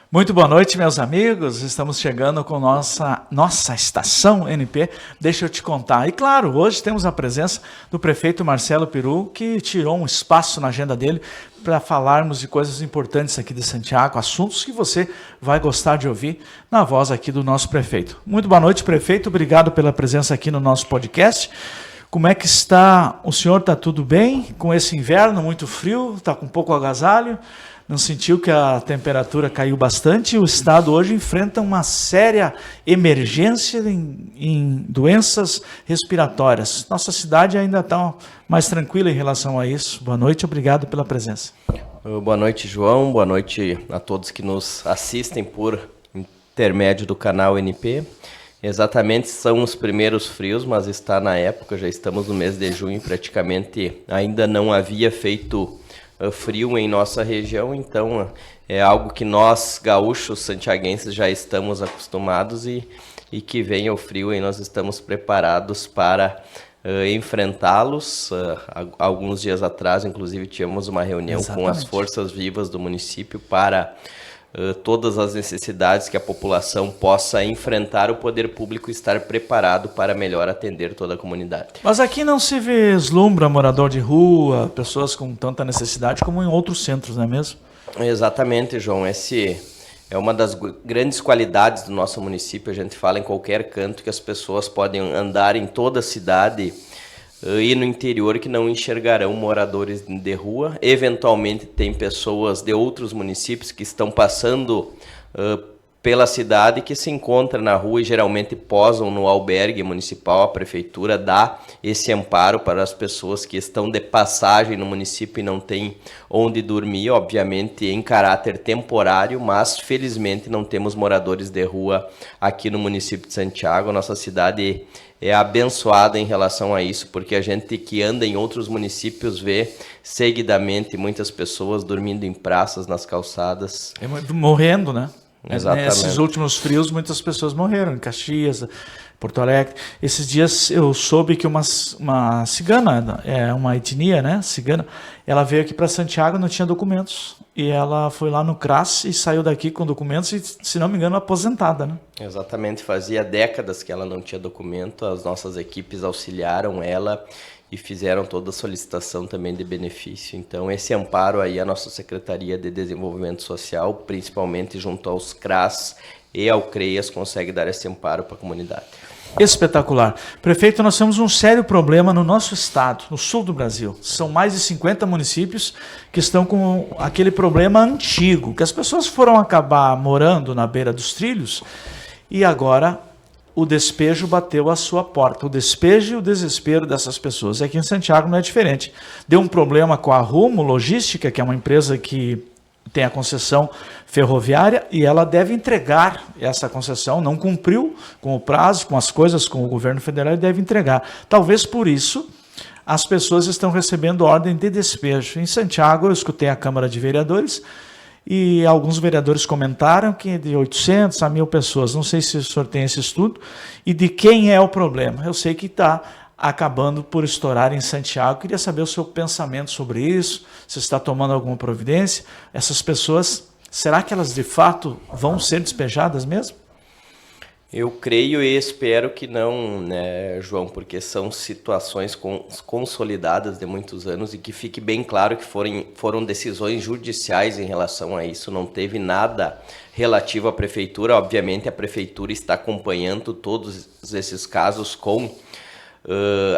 Muito boa noite, meus amigos. Estamos chegando com nossa estação NP. Deixa eu te contar. E claro, hoje temos a presença do prefeito Marcelo Peru, que tirou um espaço na agenda dele para falarmos de coisas importantes aqui de Santiago, assuntos que você vai gostar de ouvir na voz aqui do nosso prefeito. Muito boa noite, prefeito. Obrigado pela presença aqui no nosso podcast. Como é que está? O senhor está tudo bem com esse inverno muito frio? Está com pouco agasalho? Não sentiu que a temperatura caiu bastante? O estado hoje enfrenta uma séria emergência em doenças respiratórias. Nossa cidade ainda está mais tranquila em relação a isso. Boa noite, obrigado pela presença. Boa noite, João. Boa noite a todos que nos assistem por intermédio do canal NP. Exatamente, são os primeiros frios, mas está na época, já estamos no mês de junho, praticamente ainda não havia feito frio em nossa região, então é algo que nós, gaúchos, santiaguenses, já estamos acostumados e que venha o frio e nós estamos preparados para enfrentá-los. Alguns dias atrás, inclusive, tivemos uma reunião com as forças vivas do município para todas as necessidades que a população possa enfrentar, o poder público estar preparado para melhor atender toda a comunidade. Mas aqui não se vislumbra morador de rua, pessoas com tanta necessidade como em outros centros, não é mesmo? Exatamente, João. Esse é uma das grandes qualidades do nosso município. A gente fala em qualquer canto que as pessoas podem andar em toda a cidade e no interior que não enxergarão moradores de rua. Eventualmente tem pessoas de outros municípios que estão passando pela cidade que se encontram na rua e geralmente posam no albergue municipal. A prefeitura dá esse amparo para as pessoas que estão de passagem no município e não têm onde dormir, obviamente em caráter temporário, mas felizmente não temos moradores de rua aqui no município de Santiago. A nossa cidade é abençoada em relação a isso, porque a gente que anda em outros municípios vê seguidamente muitas pessoas dormindo em praças, nas calçadas. Morrendo, né? Exatamente. Nesses últimos frios, muitas pessoas morreram em Caxias, Porto Alegre. Esses dias eu soube que uma cigana, uma etnia, né, cigana, ela veio aqui para Santiago, não tinha documentos. E ela foi lá no CRAS e saiu daqui com documentos e, se não me engano, aposentada, né? Exatamente, fazia décadas que ela não tinha documento, as nossas equipes auxiliaram ela e fizeram toda a solicitação também de benefício. Então, esse amparo aí, a nossa Secretaria de Desenvolvimento Social, principalmente junto aos CRAS e ao CREAS, consegue dar esse amparo para a comunidade. Espetacular. Prefeito, nós temos um sério problema no nosso estado, no sul do Brasil. São mais de 50 municípios que estão com aquele problema antigo, que as pessoas foram acabar morando na beira dos trilhos e agora o despejo bateu à sua porta. O despejo e o desespero dessas pessoas. Aqui em Santiago não é diferente. Deu um problema com a Rumo Logística, que é uma empresa que tem a concessão ferroviária e ela deve entregar essa concessão, não cumpriu com o prazo, com as coisas, com o governo federal e deve entregar. Talvez por isso as pessoas estão recebendo ordem de despejo. Em Santiago eu escutei a Câmara de Vereadores e alguns vereadores comentaram que de 800 a 1.000 pessoas, não sei se o senhor tem esse estudo, e de quem é o problema. Eu sei que está acabando por estourar em Santiago. Queria saber o seu pensamento sobre isso, se está tomando alguma providência. Essas pessoas, será que elas de fato vão ser despejadas mesmo? Eu creio e espero que não, né, João, porque são situações consolidadas de muitos anos e que fique bem claro que foram decisões judiciais em relação a isso, não teve nada relativo à prefeitura. Obviamente a prefeitura está acompanhando todos esses casos com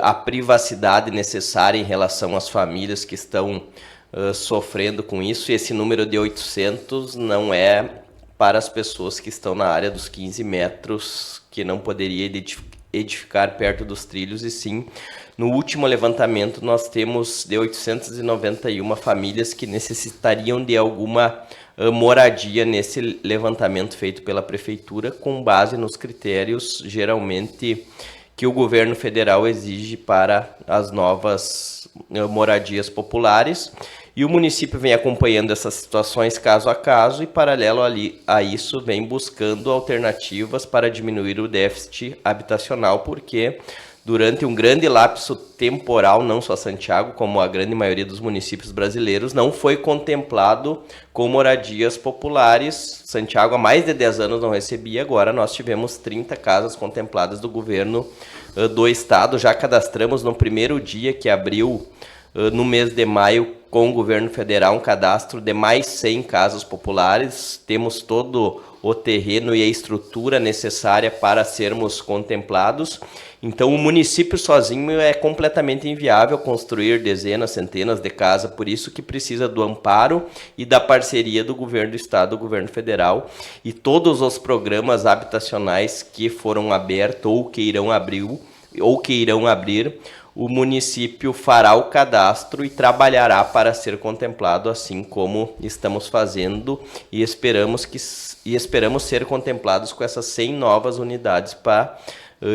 a privacidade necessária em relação às famílias que estão sofrendo com isso, e esse número de 800 não é para as pessoas que estão na área dos 15 metros, que não poderia edificar perto dos trilhos, e sim, no último levantamento nós temos de 891 famílias que necessitariam de alguma moradia nesse levantamento feito pela prefeitura, com base nos critérios geralmente que o governo federal exige para as novas moradias populares. E o município vem acompanhando essas situações caso a caso e, paralelo a isso, vem buscando alternativas para diminuir o déficit habitacional, porque durante um grande lapso temporal, não só Santiago, como a grande maioria dos municípios brasileiros, não foi contemplado com moradias populares. Santiago há mais de 10 anos não recebia, agora nós tivemos 30 casas contempladas do governo do estado, já cadastramos no primeiro dia que abriu, no mês de maio, com o governo federal, um cadastro de mais 100 casas populares. Temos todo o terreno e a estrutura necessária para sermos contemplados. Então, o município sozinho é completamente inviável construir dezenas, centenas de casas, por isso que precisa do amparo e da parceria do governo do estado, do governo federal, e todos os programas habitacionais que foram abertos ou que irão abrir, o município fará o cadastro e trabalhará para ser contemplado, assim como estamos fazendo, e esperamos ser contemplados com essas 100 novas unidades para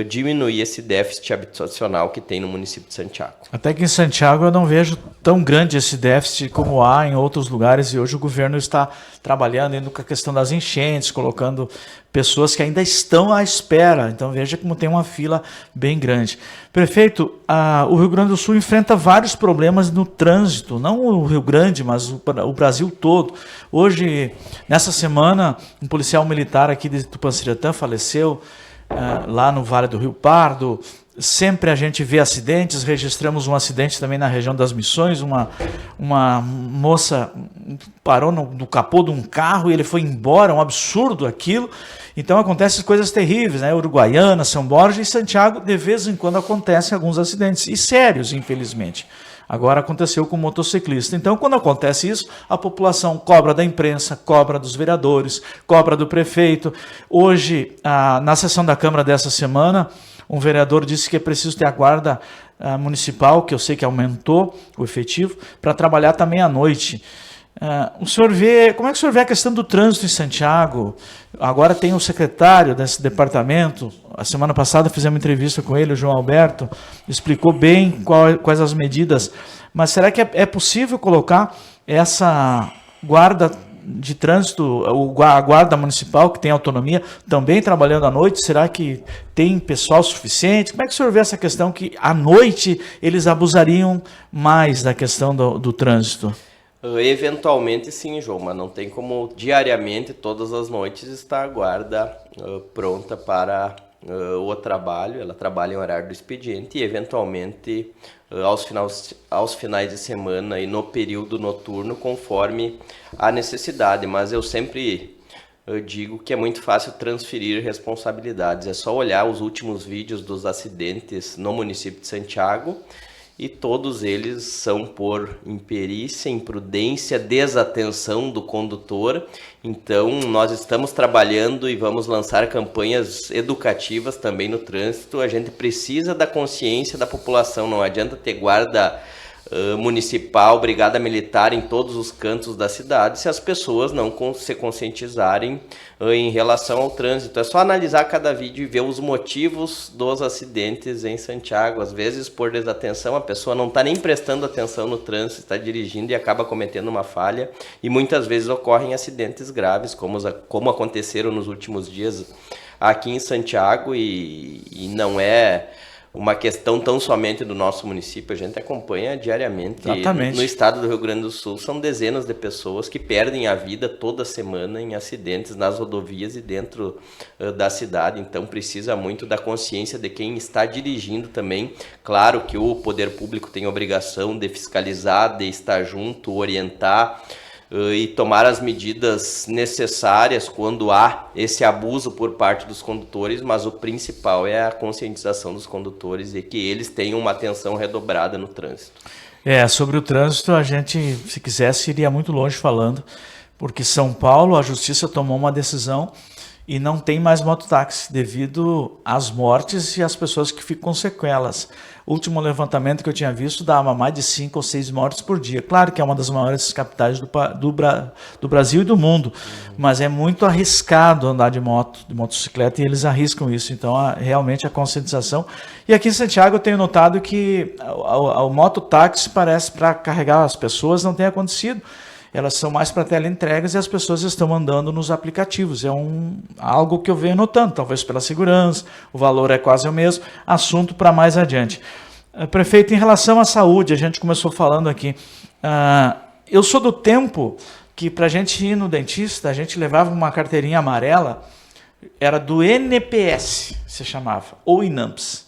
diminuir esse déficit habitacional que tem no município de Santiago. Até que em Santiago eu não vejo tão grande esse déficit como há em outros lugares, e hoje o governo está trabalhando ainda com a questão das enchentes, colocando pessoas que ainda estão à espera. Então veja como tem uma fila bem grande. Prefeito, o Rio Grande do Sul enfrenta vários problemas no trânsito, não o Rio Grande, mas o Brasil todo. Hoje, nessa semana, um policial militar aqui de Tupanciretã faleceu, lá no Vale do Rio Pardo. Sempre a gente vê acidentes, registramos um acidente também na região das Missões, uma moça parou no capô de um carro e ele foi embora, um absurdo aquilo. Então acontecem coisas terríveis, né? Uruguaiana, São Borja e Santiago, de vez em quando acontecem alguns acidentes, e sérios, infelizmente. Agora aconteceu com o motociclista. Então, quando acontece isso, a população cobra da imprensa, cobra dos vereadores, cobra do prefeito. Hoje, na sessão da Câmara dessa semana, um vereador disse que é preciso ter a guarda municipal, que eu sei que aumentou o efetivo, para trabalhar também à noite. Como é que o senhor vê a questão do trânsito em Santiago? Agora tem o secretário desse departamento. A semana passada fizemos uma entrevista com ele, o João Alberto, explicou bem quais as medidas. Mas será que é possível colocar essa guarda de trânsito, a guarda municipal, que tem autonomia, também trabalhando à noite? Será que tem pessoal suficiente? Como é que o senhor vê essa questão que à noite eles abusariam mais da questão do trânsito? Eventualmente sim, João, mas não tem como diariamente, todas as noites, estar a guarda pronta para o trabalho. Ela trabalha em horário do expediente e eventualmente aos finais de semana e no período noturno, conforme a necessidade. Mas eu sempre digo que é muito fácil transferir responsabilidades. É só olhar os últimos vídeos dos acidentes no município de Santiago, e todos eles são por imperícia, imprudência, desatenção do condutor. Então, nós estamos trabalhando e vamos lançar campanhas educativas também no trânsito. A gente precisa da consciência da população, não adianta ter guarda municipal, brigada militar em todos os cantos da cidade se as pessoas não se conscientizarem em relação ao trânsito. É só analisar cada vídeo e ver os motivos dos acidentes em Santiago. Às vezes, por desatenção, a pessoa não está nem prestando atenção no trânsito, está dirigindo e acaba cometendo uma falha, e muitas vezes ocorrem acidentes graves, como aconteceram nos últimos dias aqui em Santiago, e não é uma questão tão somente do nosso município. A gente acompanha diariamente. Exatamente. No estado do Rio Grande do Sul, são dezenas de pessoas que perdem a vida toda semana em acidentes nas rodovias e dentro da cidade. Então precisa muito da consciência de quem está dirigindo também. Claro que o poder público tem obrigação de fiscalizar, de estar junto, orientar e tomar as medidas necessárias quando há esse abuso por parte dos condutores, mas o principal é a conscientização dos condutores e que eles tenham uma atenção redobrada no trânsito. Sobre o trânsito, a gente, se quisesse, iria muito longe falando, porque São Paulo, a justiça tomou uma decisão e não tem mais mototáxi devido às mortes e às pessoas que ficam com sequelas. O último levantamento que eu tinha visto dava mais de 5 ou 6 mortes por dia. Claro que é uma das maiores capitais do Brasil e do mundo, mas é muito arriscado andar de motocicleta, e eles arriscam isso. Então, realmente a conscientização. E aqui em Santiago eu tenho notado que o mototáxi parece, para carregar as pessoas, não tem acontecido. elas são mais para teleentregas e as pessoas estão andando nos aplicativos. É algo que eu venho notando, talvez pela segurança, o valor é quase o mesmo, assunto para mais adiante. Prefeito, em relação à saúde, a gente começou falando aqui, eu sou do tempo que para a gente ir no dentista, a gente levava uma carteirinha amarela, era do NPS, se chamava, ou INAMPS.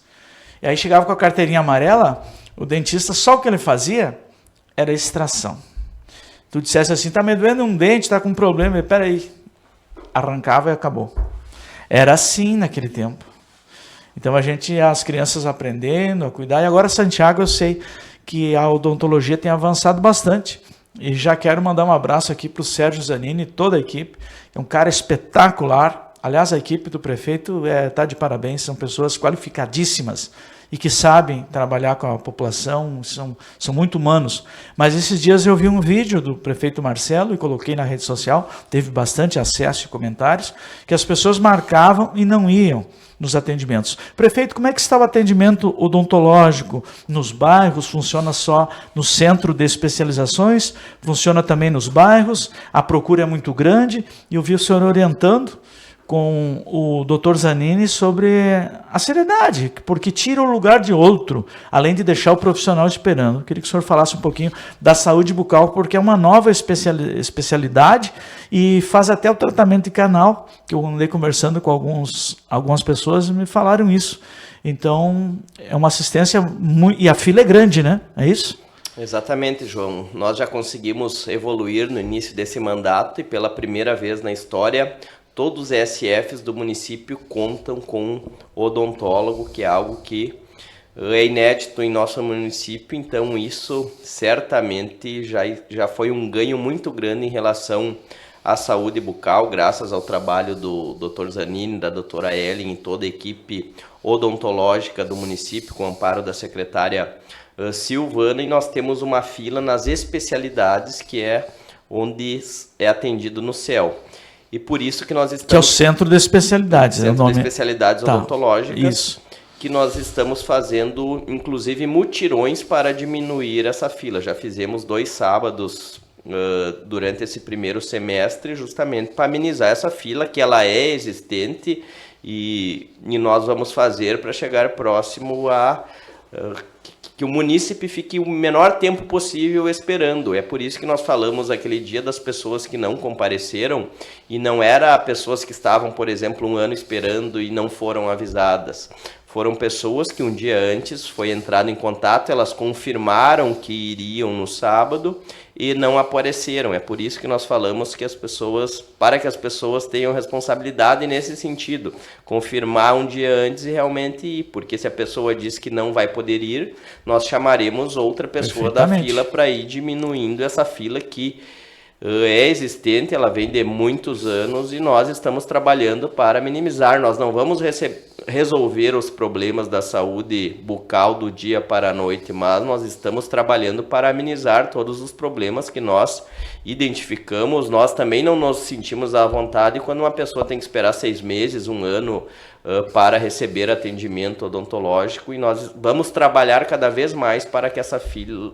E aí chegava com a carteirinha amarela, o dentista, só o que ele fazia era extração. Tu dissesse assim, tá me doendo um dente, tá com um problema, peraí, arrancava e acabou. Era assim naquele tempo. Então as crianças aprendendo a cuidar, e agora Santiago eu sei que a odontologia tem avançado bastante. E já quero mandar um abraço aqui para o Sérgio Zanini e toda a equipe, é um cara espetacular. Aliás, a equipe do prefeito está de parabéns, são pessoas qualificadíssimas e que sabem trabalhar com a população, são muito humanos. Mas esses dias eu vi um vídeo do prefeito Marcelo e coloquei na rede social, teve bastante acesso e comentários, que as pessoas marcavam e não iam nos atendimentos. Prefeito, como é que está o atendimento odontológico nos bairros? Funciona só no centro de especializações? Funciona também nos bairros? A procura é muito grande e eu vi o senhor orientando com o Dr. Zanini sobre a seriedade, porque tira o lugar de outro, além de deixar o profissional esperando. Eu queria que o senhor falasse um pouquinho da saúde bucal, porque é uma nova especialidade e faz até o tratamento de canal, que eu andei conversando com algumas pessoas e me falaram isso. Então, é uma assistência e a fila é grande, né? É isso? Exatamente, João. Nós já conseguimos evoluir no início desse mandato e pela primeira vez na história todos os ESFs do município contam com odontólogo, que é algo que é inédito em nosso município, então isso certamente já foi um ganho muito grande em relação à saúde bucal, graças ao trabalho do Dr. Zanini, da doutora Ellen e toda a equipe odontológica do município, com o amparo da secretária Silvana, e nós temos uma fila nas especialidades, que é onde é atendido no CEL. E por isso que nós estamos... Que é o Centro de Especialidades. Centro de Especialidades Odontológicas. Isso. Que nós estamos fazendo, inclusive, mutirões para diminuir essa fila. Já fizemos 2 sábados durante esse primeiro semestre, justamente para amenizar essa fila, que ela é existente, e nós vamos fazer para chegar próximo a... que o munícipe fique o menor tempo possível esperando. É por isso que nós falamos aquele dia das pessoas que não compareceram, e não era pessoas que estavam, por exemplo, 1 ano esperando e não foram avisadas. Foram pessoas que um dia antes foi entrado em contato, elas confirmaram que iriam no sábado e não apareceram. É por isso que nós falamos que para que as pessoas tenham responsabilidade nesse sentido, confirmar um dia antes e realmente ir, porque se a pessoa diz que não vai poder ir, nós chamaremos outra pessoa da fila para ir diminuindo essa fila que é existente, ela vem de muitos anos e nós estamos trabalhando para minimizar. Nós não vamos resolver os problemas da saúde bucal do dia para a noite, mas nós estamos trabalhando para amenizar todos os problemas que nós identificamos. Nós também não nos sentimos à vontade quando uma pessoa tem que esperar 6 meses, 1 ano para receber atendimento odontológico, e nós vamos trabalhar cada vez mais para que essa fila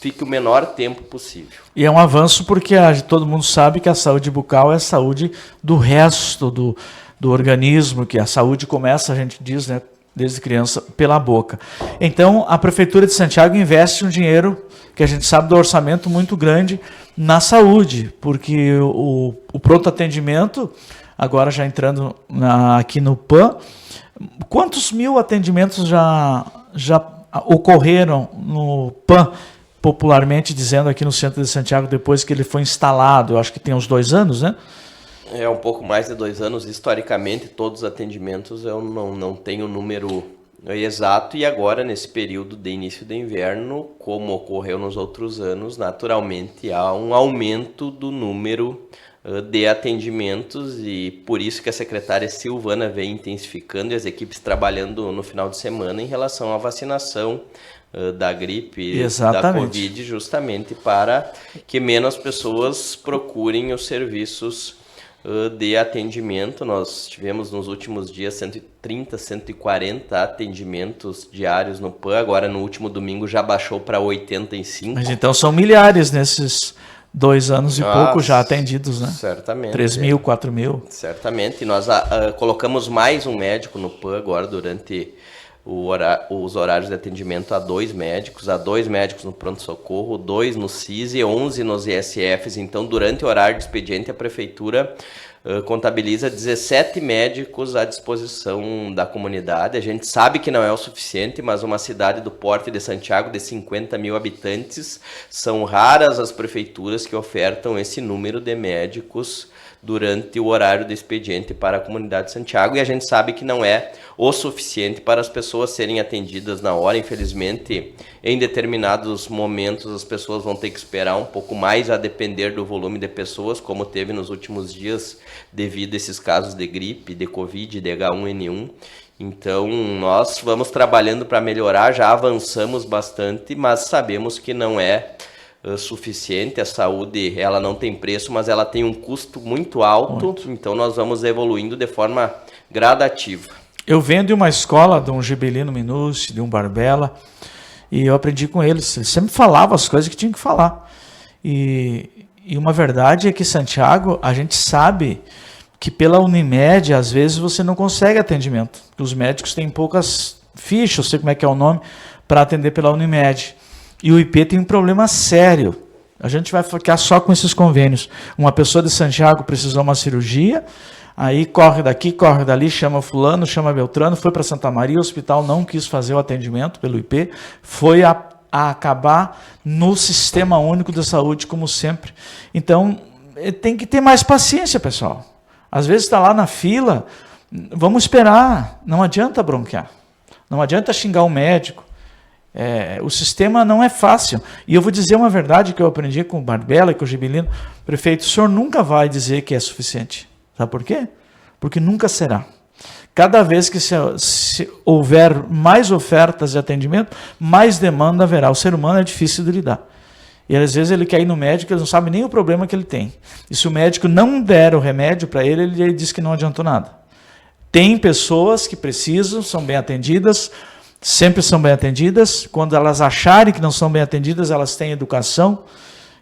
fique o menor tempo possível. E é um avanço porque todo mundo sabe que a saúde bucal é a saúde do resto do organismo, que a saúde começa, a gente diz, né, desde criança, pela boca. Então, a Prefeitura de Santiago investe um dinheiro, que a gente sabe do orçamento, muito grande na saúde, porque o pronto atendimento, agora já entrando aqui no PAN, quantos mil atendimentos já ocorreram no PAN, popularmente dizendo, aqui no centro de Santiago, depois que ele foi instalado? Eu acho que tem uns 2 anos, né? É um pouco mais de 2 anos. Historicamente, todos os atendimentos eu não tenho o número exato, e agora, nesse período de início de inverno, como ocorreu nos outros anos, naturalmente há um aumento do número de atendimentos, e por isso que a secretária Silvana vem intensificando e as equipes trabalhando no final de semana em relação à vacinação da gripe, da Covid, justamente para que menos pessoas procurem os serviços de atendimento. Nós tivemos nos últimos dias 130, 140 atendimentos diários no PAN, agora no último domingo já baixou para 85. Mas então são milhares 2 anos e pouco já atendidos, né? Certamente. 3 mil, 4 mil. Certamente. E nós colocamos mais um médico no PAN agora durante os horários de atendimento a 2 médicos, a 2 médicos no pronto-socorro, 2 no CIS e 11 nos ISFs. Então, durante o horário de expediente, a Prefeitura contabiliza 17 médicos à disposição da comunidade. A gente sabe que não é o suficiente, mas uma cidade do porte de Santiago, de 50 mil habitantes, são raras as prefeituras que ofertam esse número de médicos durante o horário de expediente para a comunidade de Santiago, e a gente sabe que não é o suficiente para as pessoas serem atendidas na hora. Infelizmente, em determinados momentos, as pessoas vão ter que esperar um pouco mais, a depender do volume de pessoas, como teve nos últimos dias, devido a esses casos de gripe, de Covid, de H1N1. Então, nós vamos trabalhando para melhorar, já avançamos bastante, mas sabemos que não é suficiente. A saúde, ela não tem preço, mas ela tem um custo muito alto. Então nós vamos evoluindo de forma gradativa. Eu venho de uma escola, de um Gibelino Minucci, de um Barbella, e eu aprendi com eles. Eles sempre falavam as coisas que tinham que falar. E uma verdade é que Santiago, a gente sabe que pela Unimed, às vezes você não consegue atendimento. Os médicos têm poucas fichas, eu sei como é que é o nome, para atender pela Unimed. E o IP tem um problema sério. A gente vai ficar só com esses convênios. Uma pessoa de Santiago precisou de uma cirurgia, aí corre daqui, corre dali, chama fulano, chama Beltrano, foi para Santa Maria, o hospital não quis fazer o atendimento pelo IP, foi a acabar no Sistema Único de Saúde, como sempre. Então, tem que ter mais paciência, pessoal. Às vezes está lá na fila, vamos esperar, não adianta bronquear, não adianta xingar o médico. O sistema não é fácil. E eu vou dizer uma verdade que eu aprendi com o Barbella e com o Gibelino. Prefeito, o senhor nunca vai dizer que é suficiente. Sabe por quê? Porque nunca será. Cada vez que se houver mais ofertas de atendimento, mais demanda haverá. O ser humano é difícil de lidar. E às vezes ele quer ir no médico, ele não sabe nem o problema que ele tem. E se o médico não der o remédio para ele, ele diz que não adiantou nada. Tem pessoas que precisam, são bem atendidas, sempre são bem atendidas. Quando elas acharem que não são bem atendidas, elas têm educação.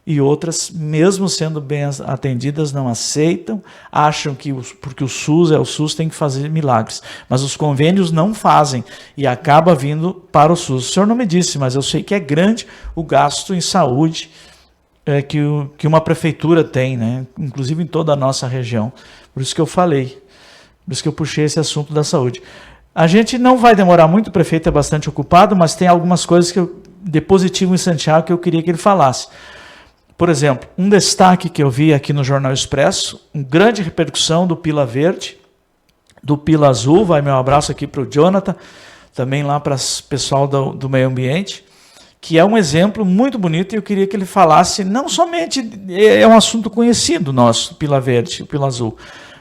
E outras, mesmo sendo bem atendidas, não aceitam, acham que porque o SUS é o SUS, tem que fazer milagres. Mas os convênios não fazem e acaba vindo para o SUS. O senhor não me disse, mas eu sei que é grande o gasto em saúde que uma prefeitura tem, né? Inclusive em toda a nossa região. Por isso que eu falei, por isso que eu puxei esse assunto da saúde. A gente não vai demorar muito, o prefeito é bastante ocupado, mas tem algumas coisas de positivo em Santiago que eu queria que ele falasse. Por exemplo, um destaque que eu vi aqui no Jornal Expresso, uma grande repercussão do Pila Verde, do Pila Azul, vai meu abraço aqui para o Jonathan, também lá para o pessoal do meio ambiente, que é um exemplo muito bonito e eu queria que ele falasse, não somente, é um assunto conhecido nosso, Pila Verde, o Pila Azul,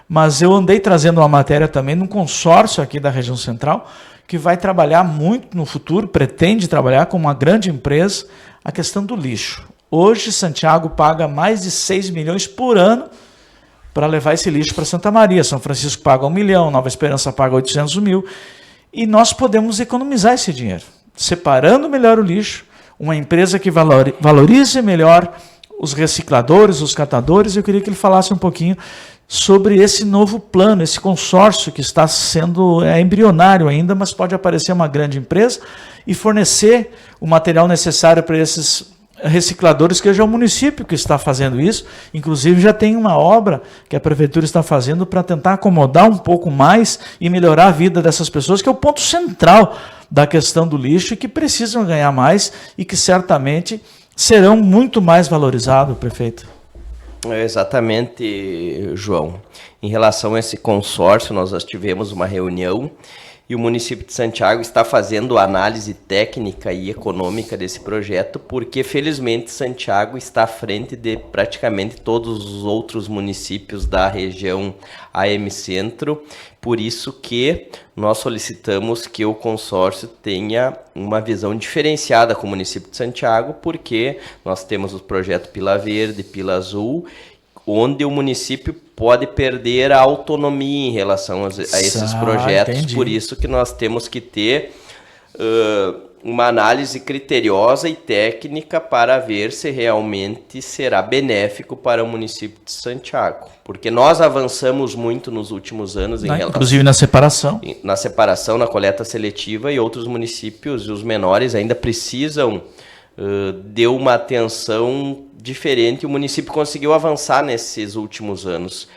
mas eu andei trazendo uma matéria também num consórcio aqui da região central, que vai trabalhar muito no futuro, pretende trabalhar com uma grande empresa, a questão do lixo. Hoje, Santiago paga mais de 6 milhões por ano para levar esse lixo para Santa Maria. São Francisco paga 1 milhão, Nova Esperança paga 800 mil. E nós podemos economizar esse dinheiro, separando melhor o lixo, uma empresa que valorize melhor os recicladores, os catadores. Eu queria que ele falasse um pouquinho sobre esse novo plano, esse consórcio que está sendo embrionário ainda, mas pode aparecer uma grande empresa e fornecer o material necessário para esses recicladores, que hoje é o município que está fazendo isso. Inclusive já tem uma obra que a prefeitura está fazendo para tentar acomodar um pouco mais e melhorar a vida dessas pessoas, que é o ponto central da questão do lixo e que precisam ganhar mais e que certamente serão muito mais valorizados, prefeito. Exatamente, João. Em relação a esse consórcio, nós tivemos uma reunião e o município de Santiago está fazendo análise técnica e econômica desse projeto, porque felizmente Santiago está à frente de praticamente todos os outros municípios da região AM Centro. Por isso que nós solicitamos que o consórcio tenha uma visão diferenciada com o município de Santiago, porque nós temos o projeto Pila Verde, Pila Azul, onde o município pode perder a autonomia em relação a esses projetos. Entendi. Por isso que nós temos que ter uma análise criteriosa e técnica para ver se realmente será benéfico para o município de Santiago. Porque nós avançamos muito nos últimos anos, inclusive na separação. Na separação, na coleta seletiva, e outros municípios, e os menores, ainda precisam de uma atenção diferente. O município conseguiu avançar nesses últimos anos.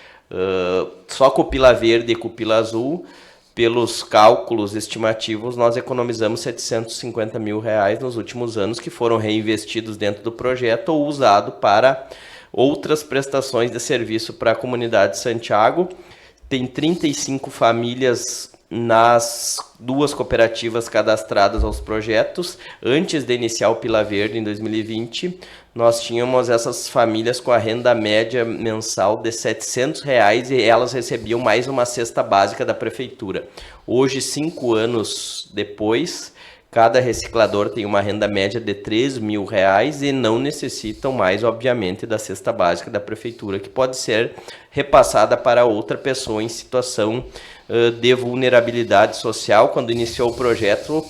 Só com o Pila Verde e com o Pila Azul, pelos cálculos estimativos, nós economizamos R$750 mil nos últimos anos, que foram reinvestidos dentro do projeto ou usados para outras prestações de serviço para a comunidade de Santiago. Tem 35 famílias nas 2 cooperativas cadastradas aos projetos. Antes de iniciar o Pila Verde, em 2020, nós tínhamos essas famílias com a renda média mensal de R$700 e elas recebiam mais uma cesta básica da prefeitura. Hoje, 5 anos depois, cada reciclador tem uma renda média de R$3 mil e não necessitam mais, obviamente, da cesta básica da prefeitura, que pode ser repassada para outra pessoa em situação de vulnerabilidade social. Quando iniciou o projeto,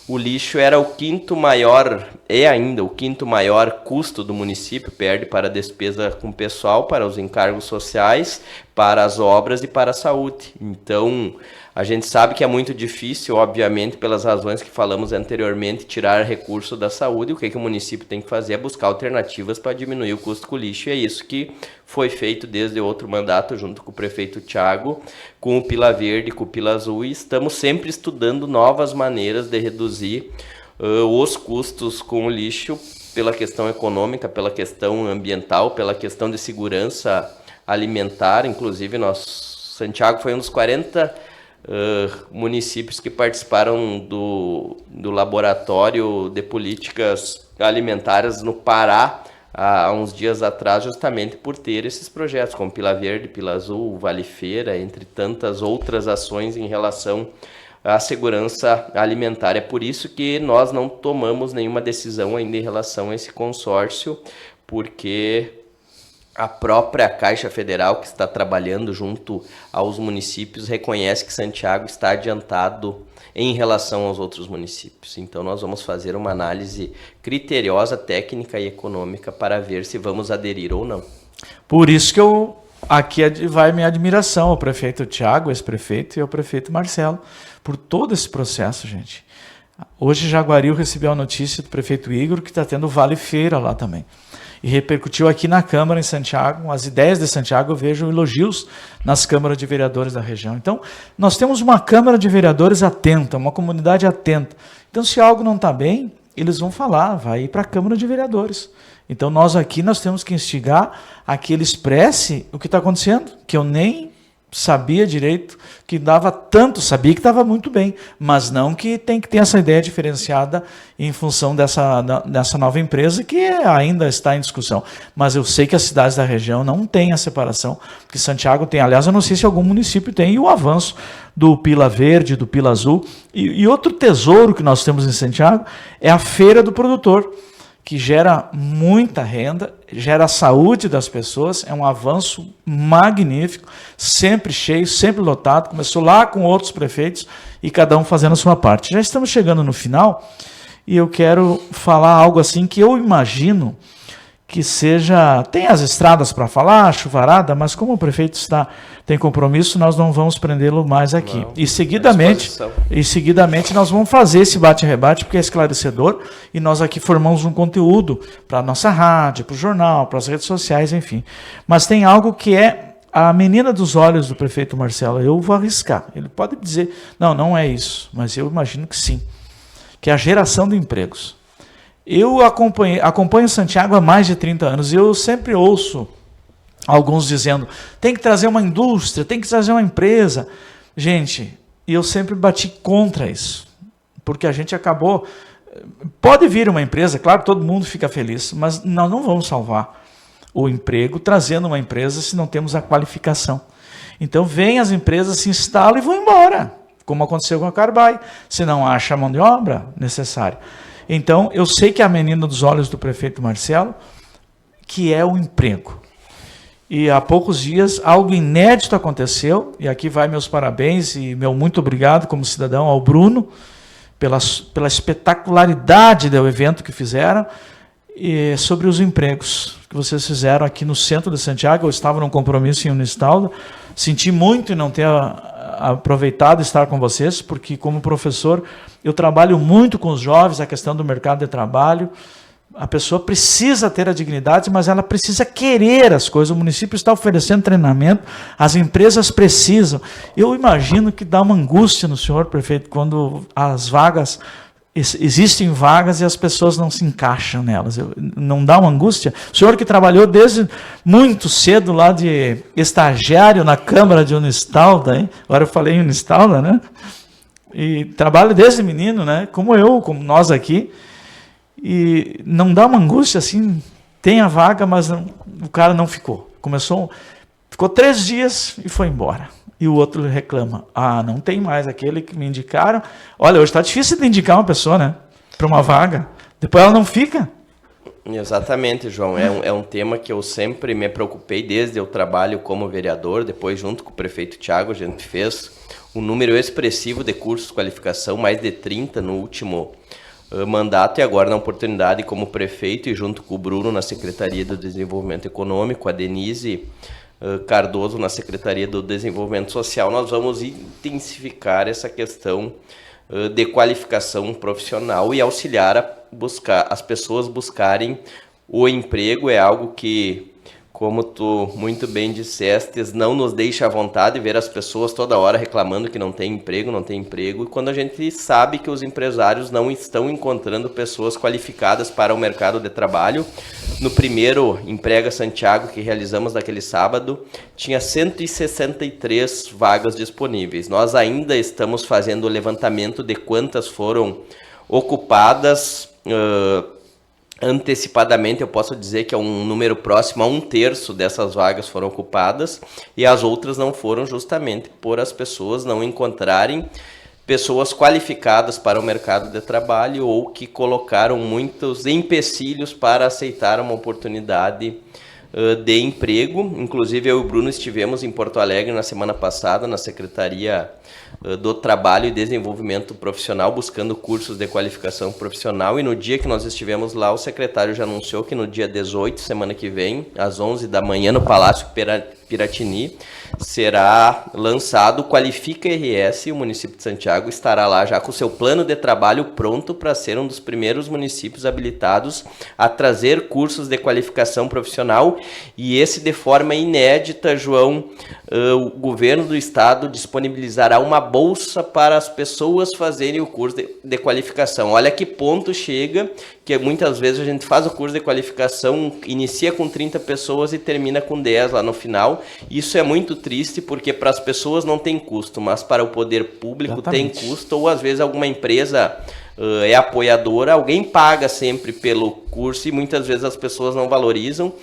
o lixo era o 5º maior, é ainda o 5º maior custo do município, perde para a despesa com pessoal, para os encargos sociais, para as obras e para a saúde. Então, a gente sabe que é muito difícil, obviamente, pelas razões que falamos anteriormente, tirar recurso da saúde. O que o município tem que fazer é buscar alternativas para diminuir o custo com o lixo. E é isso que foi feito desde outro mandato, junto com o prefeito Thiago, com o Pila Verde, com o Pila Azul, e estamos sempre estudando novas maneiras de reduzir os custos com o lixo, pela questão econômica, pela questão ambiental, pela questão de segurança alimentar. Inclusive, Santiago foi um dos 40 municípios que participaram do laboratório de políticas alimentares no Pará há uns dias atrás, justamente por ter esses projetos como Pila Verde, Pila Azul, Vale Feira, entre tantas outras ações em relação à segurança alimentar. É por isso que nós não tomamos nenhuma decisão ainda em relação a esse consórcio, porque a própria Caixa Federal, que está trabalhando junto aos municípios, reconhece que Santiago está adiantado em relação aos outros municípios. Então, nós vamos fazer uma análise criteriosa, técnica e econômica para ver se vamos aderir ou não. Por isso que aqui vai minha admiração ao prefeito Thiago, ex-prefeito, e ao prefeito Marcelo, por todo esse processo, gente. Hoje, Jaguari recebeu a notícia do prefeito Igor que está tendo Vale Feira lá também. E repercutiu aqui na Câmara em Santiago. As ideias de Santiago, eu vejo elogios nas câmaras de vereadores da região. Então, nós temos uma Câmara de Vereadores atenta, uma comunidade atenta. Então, se algo não está bem, eles vão falar, vai ir para a Câmara de Vereadores. Então, nós temos que instigar a que ele expresse o que está acontecendo, que eu nem sabia direito que dava tanto, sabia que estava muito bem, mas não que tem que ter essa ideia diferenciada em função dessa nova empresa que ainda está em discussão. Mas eu sei que as cidades da região não têm a separação, que Santiago tem. Aliás, eu não sei se algum município tem, e o avanço do Pila Verde, do Pila Azul. E outro tesouro que nós temos em Santiago é a Feira do Produtor, que gera muita renda, gera a saúde das pessoas, é um avanço magnífico, sempre cheio, sempre lotado. Começou lá com outros prefeitos e cada um fazendo a sua parte. Já estamos chegando no final e eu quero falar algo assim que eu imagino que seja... Tem as estradas para falar, chuvarada, mas como o prefeito tem compromisso, nós não vamos prendê-lo mais aqui. Não, e seguidamente nós vamos fazer esse bate-rebate, porque é esclarecedor, e nós aqui formamos um conteúdo para a nossa rádio, para o jornal, para as redes sociais, enfim. Mas tem algo que é a menina dos olhos do prefeito Marcelo. Eu vou arriscar. Ele pode dizer, não é isso, mas eu imagino que sim. Que é a geração de empregos. Eu acompanho Santiago há mais de 30 anos e eu sempre ouço alguns dizendo, tem que trazer uma indústria, tem que trazer uma empresa. Gente, eu sempre bati contra isso, porque a gente acabou... Pode vir uma empresa, claro, todo mundo fica feliz, mas nós não vamos salvar o emprego trazendo uma empresa se não temos a qualificação. Então, vem as empresas, se instalam e vão embora, como aconteceu com a Carbai, se não acha a mão de obra necessária. Então, eu sei que a menina dos olhos do prefeito Marcelo, que é o emprego. E há poucos dias, algo inédito aconteceu, e aqui vai meus parabéns e meu muito obrigado como cidadão ao Bruno, pela espetacularidade do evento que fizeram, e sobre os empregos que vocês fizeram aqui no centro de Santiago. Eu estava num compromisso em Unistalda, senti muito em não ter aproveitado estar com vocês, porque como professor eu trabalho muito com os jovens, a questão do mercado de trabalho. A pessoa precisa ter a dignidade, mas ela precisa querer as coisas. O município está oferecendo treinamento, as empresas precisam. Eu imagino que dá uma angústia no senhor prefeito quando as vagas, existem vagas e as pessoas não se encaixam nelas. Não dá uma angústia? O senhor que trabalhou desde muito cedo lá de estagiário na Câmara de Unistalda, hein? Agora eu falei em Unistalda, né? E trabalha desde menino, né? Como eu, como nós aqui. E não dá uma angústia assim, tem a vaga, mas não, o cara não ficou. Ficou 3 dias e foi embora. E o outro reclama, não tem mais aquele que me indicaram. Olha, hoje está difícil de indicar uma pessoa, né? Para uma vaga. Depois ela não fica. Exatamente, João. É um tema que eu sempre me preocupei desde eu trabalho como vereador. Depois, junto com o prefeito Thiago, a gente fez um número expressivo de cursos de qualificação, mais de 30 no último mandato, e agora na oportunidade como prefeito e junto com o Bruno na Secretaria do Desenvolvimento Econômico, a Denise Cardoso na Secretaria do Desenvolvimento Social, nós vamos intensificar essa questão de qualificação profissional e auxiliar as pessoas buscarem o emprego. É algo que, como tu muito bem disseste, não nos deixa à vontade ver as pessoas toda hora reclamando que não tem emprego, e quando a gente sabe que os empresários não estão encontrando pessoas qualificadas para o mercado de trabalho. No primeiro Emprega Santiago que realizamos naquele sábado, tinha 163 vagas disponíveis. Nós ainda estamos fazendo o levantamento de quantas foram ocupadas. Antecipadamente eu posso dizer que é um número próximo a 1/3 dessas vagas foram ocupadas, e as outras não foram, justamente por as pessoas não encontrarem pessoas qualificadas para o mercado de trabalho, ou que colocaram muitos empecilhos para aceitar uma oportunidade de emprego. Inclusive eu e o Bruno estivemos em Porto Alegre na semana passada na Secretaria do Trabalho e Desenvolvimento Profissional buscando cursos de qualificação profissional, e no dia que nós estivemos lá, o secretário já anunciou que no dia 18, semana que vem, às 11 da manhã, no Palácio Piratini, será lançado o Qualifica RS, e o município de Santiago estará lá já com o seu plano de trabalho pronto para ser um dos primeiros municípios habilitados a trazer cursos de qualificação profissional. E esse, de forma inédita, João, o governo do estado disponibilizará uma bolsa para as pessoas fazerem o curso de qualificação. Olha que ponto chega, que muitas vezes a gente faz o curso de qualificação, inicia com 30 pessoas e termina com 10 lá no final. Isso é muito triste, porque para as pessoas não tem custo, mas para o poder público Exatamente. Tem custo, ou às vezes alguma empresa é apoiadora, alguém paga sempre pelo curso e muitas vezes as pessoas não valorizam.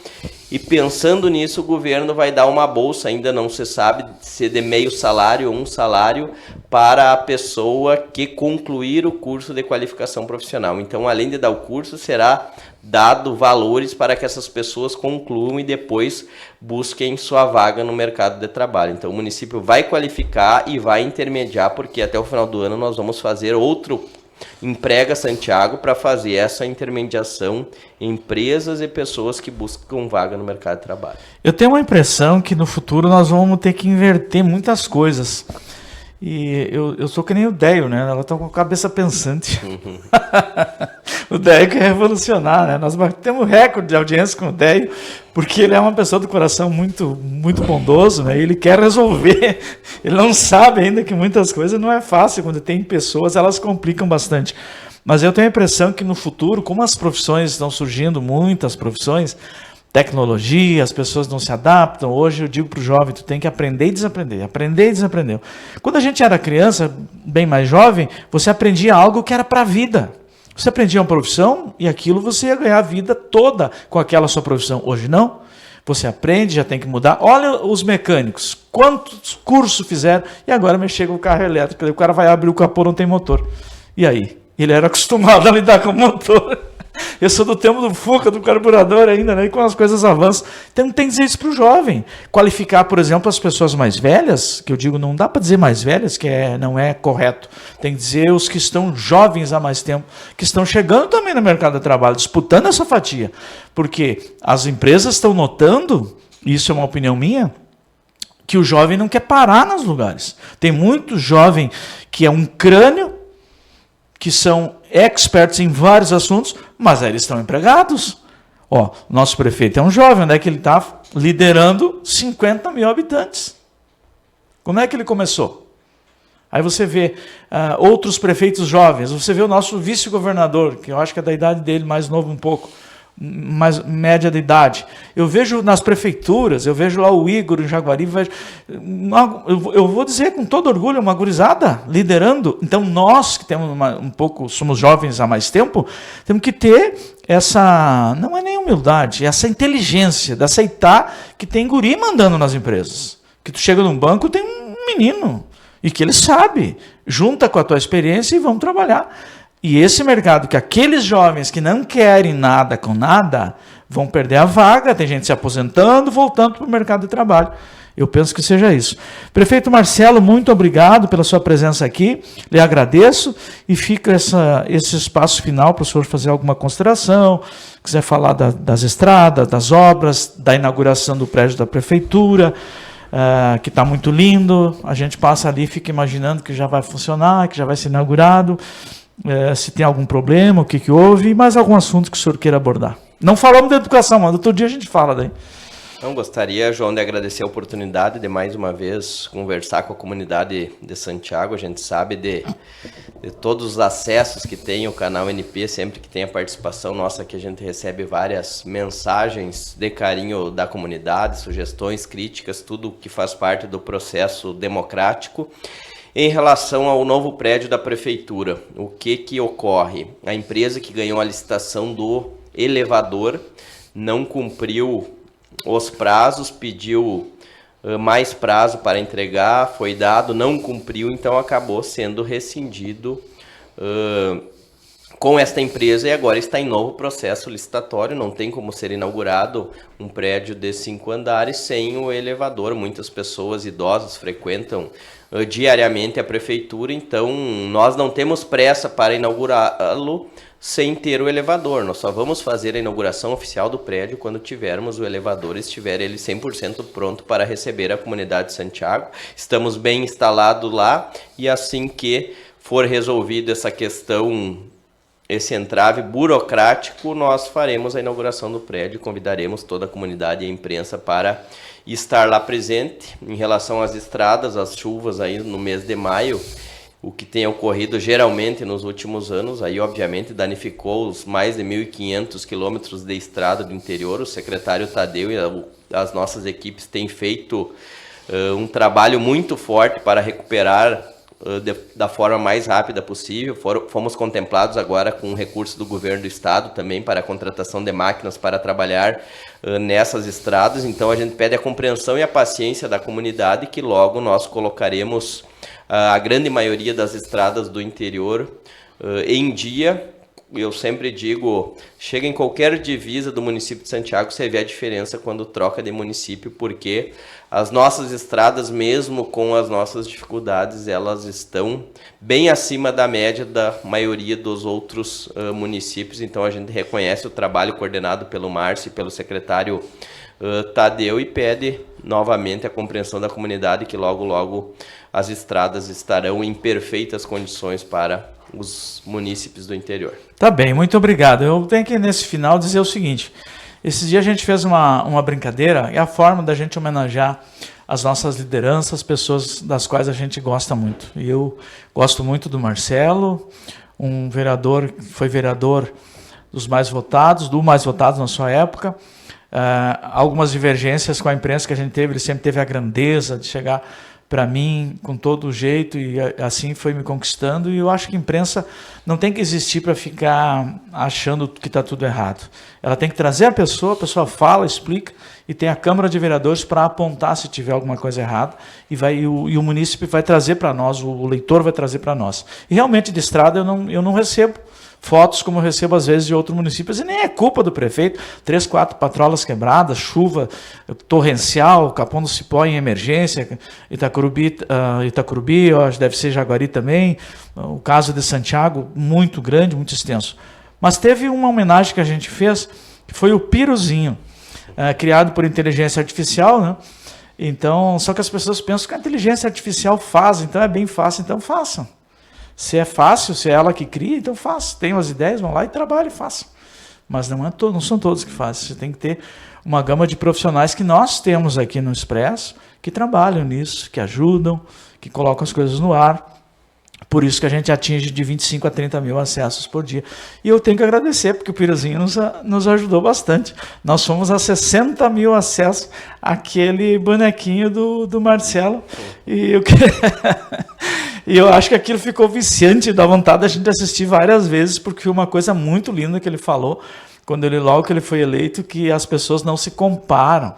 E pensando nisso, o governo vai dar uma bolsa, ainda não se sabe se de meio salário ou 1 salário, para a pessoa que concluir o curso de qualificação profissional. Então, além de dar o curso, será dado valores para que essas pessoas concluam e depois busquem sua vaga no mercado de trabalho. Então, o município vai qualificar e vai intermediar, porque até o final do ano nós vamos fazer outro Emprega Santiago para fazer essa intermediação em empresas e pessoas que buscam vaga no mercado de trabalho. Eu tenho uma impressão que no futuro nós vamos ter que inverter muitas coisas. E eu sou que nem o Deio, né? Ela está com a cabeça pensante. O Deio quer revolucionar, né? Nós batemos recorde de audiência com o Deio, porque ele é uma pessoa do coração muito, muito bondoso, né? Ele quer resolver. Ele não sabe ainda que muitas coisas não é fácil. Quando tem pessoas, elas complicam bastante. Mas eu tenho a impressão que no futuro, como as profissões estão surgindo, muitas profissões, tecnologia, as pessoas não se adaptam. Hoje eu digo para o jovem, tu tem que aprender e desaprender, aprender e desaprender. Quando a gente era criança, bem mais jovem, você aprendia algo que era para a vida. Você aprendia uma profissão e aquilo você ia ganhar a vida toda com aquela sua profissão. Hoje não. Você aprende, já tem que mudar. Olha os mecânicos, quantos cursos fizeram e agora mexer com o carro elétrico. O cara vai abrir o capô, não tem motor. E aí? Ele era acostumado a lidar com o motor. Eu sou do tempo do Fuca, do carburador ainda, né? E com as coisas avançam. Então tem que dizer isso para o jovem. Qualificar, por exemplo, as pessoas mais velhas, que eu digo, não dá para dizer mais velhas, que não é correto. Tem que dizer os que estão jovens há mais tempo, que estão chegando também no mercado de trabalho, disputando essa fatia. Porque as empresas estão notando, isso é uma opinião minha, que o jovem não quer parar nos lugares. Tem muito jovem que é um crânio, que são experts em vários assuntos, mas aí eles estão empregados. Ó, nosso prefeito é um jovem, onde é que ele está liderando 50 mil habitantes? Como é que ele começou? Aí você vê outros prefeitos jovens, você vê o nosso vice-governador, que eu acho que é da idade dele, mais novo um pouco, mais média de idade. Eu vejo nas prefeituras, eu vejo lá o Igor em Jaguari, eu vou dizer com todo orgulho, uma gurizada liderando. Então nós que temos somos jovens há mais tempo, temos que ter essa, não é nem humildade, essa inteligência de aceitar que tem guri mandando nas empresas. Que tu chega num banco, tem um menino, e que ele sabe, junta com a tua experiência e vamos trabalhar. E esse mercado, que aqueles jovens que não querem nada com nada, vão perder a vaga, tem gente se aposentando, voltando para o mercado de trabalho. Eu penso que seja isso. Prefeito Marcelo, muito obrigado pela sua presença aqui, lhe agradeço, e fica esse espaço final para o senhor fazer alguma consideração, quiser falar das estradas, das obras, da inauguração do prédio da prefeitura, que está muito lindo, a gente passa ali e fica imaginando que já vai funcionar, que já vai ser inaugurado, se tem algum problema, o que houve, e mais algum assunto que o senhor queira abordar. Não falamos de educação, mas outro dia a gente fala daí. Não, gostaria, João, de agradecer a oportunidade de mais uma vez conversar com a comunidade de Santiago. A gente sabe de todos os acessos que tem o canal NP, sempre que tem a participação nossa, que a gente recebe várias mensagens de carinho da comunidade, sugestões, críticas, tudo que faz parte do processo democrático. Em relação ao novo prédio da prefeitura, o que ocorre? A empresa que ganhou a licitação do elevador não cumpriu os prazos, pediu mais prazo para entregar, foi dado, não cumpriu, então acabou sendo rescindido com esta empresa e agora está em novo processo licitatório. Não tem como ser inaugurado um prédio de 5 andares sem o elevador. Muitas pessoas idosas frequentam diariamente a prefeitura, então nós não temos pressa para inaugurá-lo sem ter o elevador. Nós só vamos fazer a inauguração oficial do prédio quando tivermos o elevador, estiver ele 100% pronto para receber a comunidade de Santiago. Estamos bem instalados lá e assim que for resolvida essa questão, esse entrave burocrático, nós faremos a inauguração do prédio, convidaremos toda a comunidade e a imprensa para estar lá presente. Em relação às estradas, as chuvas aí no mês de maio, o que tem ocorrido geralmente nos últimos anos, aí obviamente danificou os mais de 1.500 quilômetros de estrada do interior. O secretário Tadeu e as nossas equipes têm feito um trabalho muito forte para recuperar da forma mais rápida possível. Fomos contemplados agora com um recurso do governo do estado também para a contratação de máquinas para trabalhar nessas estradas. Então a gente pede a compreensão e a paciência da comunidade, que logo nós colocaremos a grande maioria das estradas do interior em dia. Eu sempre digo, chega em qualquer divisa do município de Santiago, você vê a diferença quando troca de município, porque as nossas estradas, mesmo com as nossas dificuldades, elas estão bem acima da média da maioria dos outros municípios. Então a gente reconhece o trabalho coordenado pelo Márcio e pelo secretário Tadeu e pede novamente a compreensão da comunidade, que logo, logo as estradas estarão em perfeitas condições para os munícipes do interior. Tá bem, muito obrigado. Eu tenho que, nesse final, dizer o seguinte. Esse dia a gente fez uma brincadeira, e a forma da gente homenagear as nossas lideranças, pessoas das quais a gente gosta muito. E eu gosto muito do Marcelo, um vereador que foi vereador do mais votados na sua época. Algumas divergências com a imprensa que a gente teve, ele sempre teve a grandeza de chegar para mim com todo o jeito, e assim foi me conquistando. E eu acho que a imprensa não tem que existir para ficar achando que está tudo errado. Ela tem que trazer a pessoa fala, explica, e tem a Câmara de Vereadores para apontar se tiver alguma coisa errada, e o munícipe vai trazer para nós, o leitor vai trazer para nós. E realmente de estrada eu não recebo fotos como eu recebo às vezes de outros municípios, e nem é culpa do prefeito, 3, 4 patrolas quebradas, chuva torrencial, Capão do Cipó em emergência, Itacurubi, eu acho que deve ser Jaguari também, o caso de Santiago, muito grande, muito extenso. Mas teve uma homenagem que a gente fez, que foi o Piruzinho, criado por inteligência artificial, né? Então, só que as pessoas pensam que a inteligência artificial faz, então é bem fácil, então façam. Se é fácil, se é ela que cria, então faça. Tem as ideias, vão lá e trabalhem, façam. Mas não são todos que fazem. Você tem que ter uma gama de profissionais que nós temos aqui no Expresso, que trabalham nisso, que ajudam, que colocam as coisas no ar. Por isso que a gente atinge de 25 a 30 mil acessos por dia. E eu tenho que agradecer, porque o Piruzinho nos ajudou bastante. Nós fomos a 60 mil acessos àquele bonequinho do Marcelo. E eu acho que aquilo ficou viciante, dá vontade da gente assistir várias vezes, porque foi uma coisa muito linda que ele falou, logo que ele foi eleito, que as pessoas não se comparam.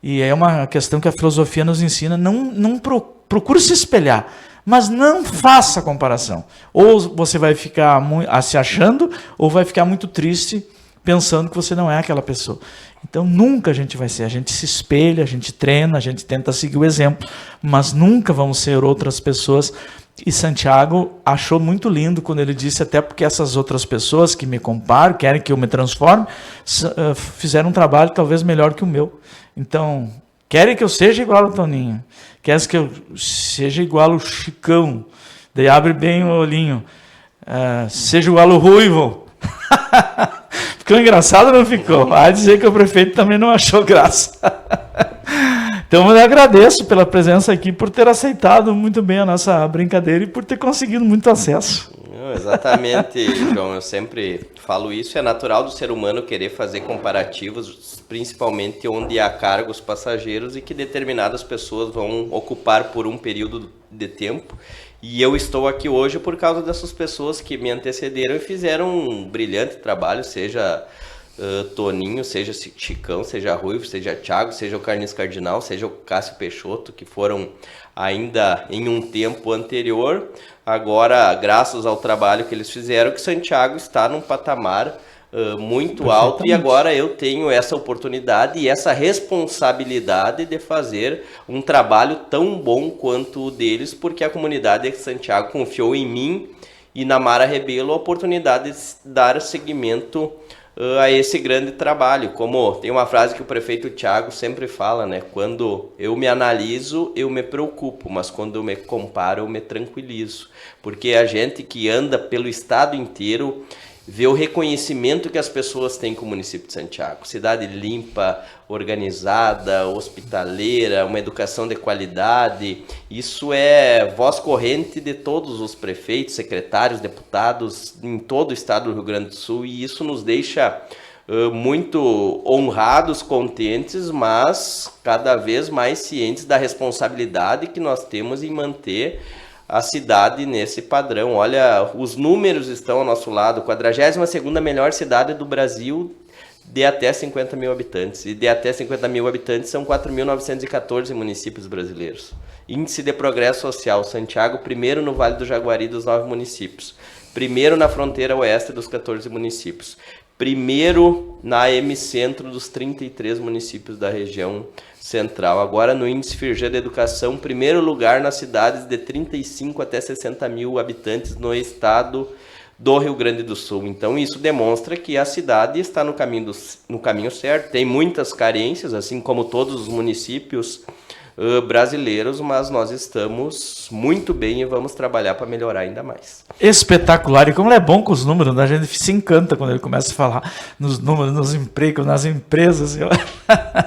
E é uma questão que a filosofia nos ensina, não procure se espelhar, mas não faça comparação. Ou você vai ficar se achando, ou vai ficar muito triste pensando que você não é aquela pessoa. Então nunca a gente vai ser. A gente se espelha, a gente treina, a gente tenta seguir o exemplo, mas nunca vamos ser outras pessoas. E Santiago achou muito lindo quando ele disse, até porque essas outras pessoas que me comparam, querem que eu me transforme, fizeram um trabalho talvez melhor que o meu. Então, querem que eu seja igual ao Toninho, querem que eu seja igual ao Chicão, daí abre bem o olhinho, seja igual ao Ruivo. Ficou engraçado ou não ficou? Vai dizer que o prefeito também não achou graça. Então eu agradeço pela presença aqui, por ter aceitado muito bem a nossa brincadeira e por ter conseguido muito acesso. Não, exatamente, João, eu sempre falo isso, é natural do ser humano querer fazer comparativos, principalmente onde há cargos passageiros e que determinadas pessoas vão ocupar por um período de tempo. E eu estou aqui hoje por causa dessas pessoas que me antecederam e fizeram um brilhante trabalho, seja Toninho, seja Chicão, seja Ruivo, seja Thiago, seja o Carlinhos Cardinal, seja o Cássio Peixoto, que foram ainda em um tempo anterior. Agora, graças ao trabalho que eles fizeram, que Santiago está num patamar muito alto, e agora eu tenho essa oportunidade e essa responsabilidade de fazer um trabalho tão bom quanto o deles, porque a comunidade de Santiago confiou em mim e na Mara Rebelo a oportunidade de dar seguimento a esse grande trabalho. Como tem uma frase que o prefeito Thiago sempre fala, né? Quando eu me analiso, eu me preocupo, mas quando eu me comparo, eu me tranquilizo. Porque a gente que anda pelo estado inteiro vê o reconhecimento que as pessoas têm com o município de Santiago. Cidade limpa, organizada, hospitaleira, uma educação de qualidade. Isso é voz corrente de todos os prefeitos, secretários, deputados em todo o estado do Rio Grande do Sul, e isso nos deixa muito honrados, contentes, mas cada vez mais cientes da responsabilidade que nós temos em manter a cidade nesse padrão. Olha, os números estão ao nosso lado. 42ª melhor cidade do Brasil de até 50 mil habitantes. E de até 50 mil habitantes são 4.914 municípios brasileiros. Índice de progresso social. Santiago, primeiro no Vale do Jaguari dos 9 municípios. Primeiro na fronteira oeste dos 14 municípios. Primeiro na M-Centro dos 33 municípios da região central. Agora no índice Firjan de educação, primeiro lugar nas cidades de 35 até 60 mil habitantes no estado do Rio Grande do Sul. Então isso demonstra que a cidade está no caminho certo. Tem muitas carências, assim como todos os municípios brasileiros, mas nós estamos muito bem e vamos trabalhar para melhorar ainda mais. Espetacular, e como ele é bom com os números, né? A gente se encanta quando ele começa a falar nos números, nos empregos, nas empresas.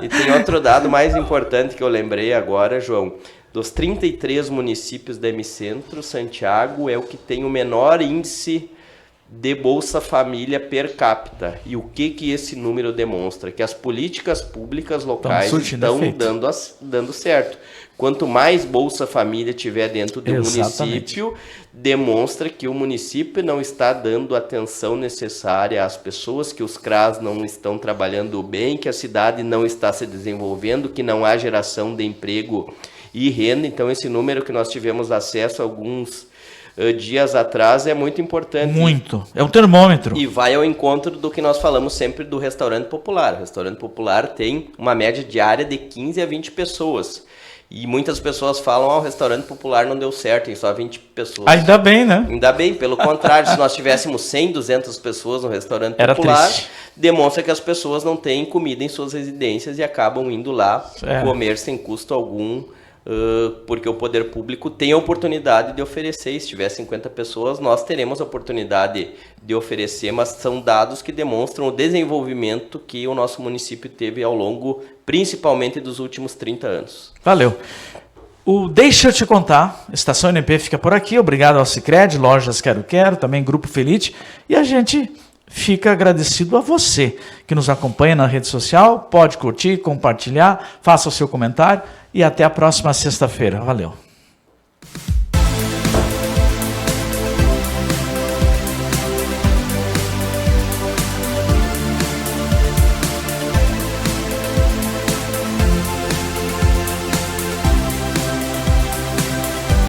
E tem outro dado mais importante que eu lembrei agora, João. Dos 33 municípios da M-Centro, Santiago é o que tem o menor índice de Bolsa Família per capita. E o que esse número demonstra? Que as políticas públicas locais estão dando certo. Quanto mais Bolsa Família tiver dentro do município, demonstra que o município não está dando atenção necessária às pessoas, que os CRAS não estão trabalhando bem, que a cidade não está se desenvolvendo, que não há geração de emprego e renda. Então esse número que nós tivemos acesso alguns dias atrás é muito importante. Muito. É um termômetro. E vai ao encontro do que nós falamos sempre do restaurante popular. O restaurante popular tem uma média diária de 15 a 20 pessoas. E muitas pessoas falam, o restaurante popular não deu certo, tem só 20 pessoas. Ainda bem, né? Ainda bem, pelo contrário, se nós tivéssemos 100, 200 pessoas no restaurante Era popular, triste. demonstra que as pessoas não têm comida em suas residências e acabam indo lá comer sem custo algum, porque o poder público tem a oportunidade de oferecer. Se tiver 50 pessoas, nós teremos a oportunidade de oferecer, mas são dados que demonstram o desenvolvimento que o nosso município teve ao longo, principalmente dos últimos 30 anos. Valeu. Deixa eu te contar, Estação NP fica por aqui, obrigado ao Sicredi, Lojas Quero Quero, também Grupo Felite, e a gente fica agradecido a você que nos acompanha na rede social, pode curtir, compartilhar, faça o seu comentário e até a próxima sexta-feira. Valeu.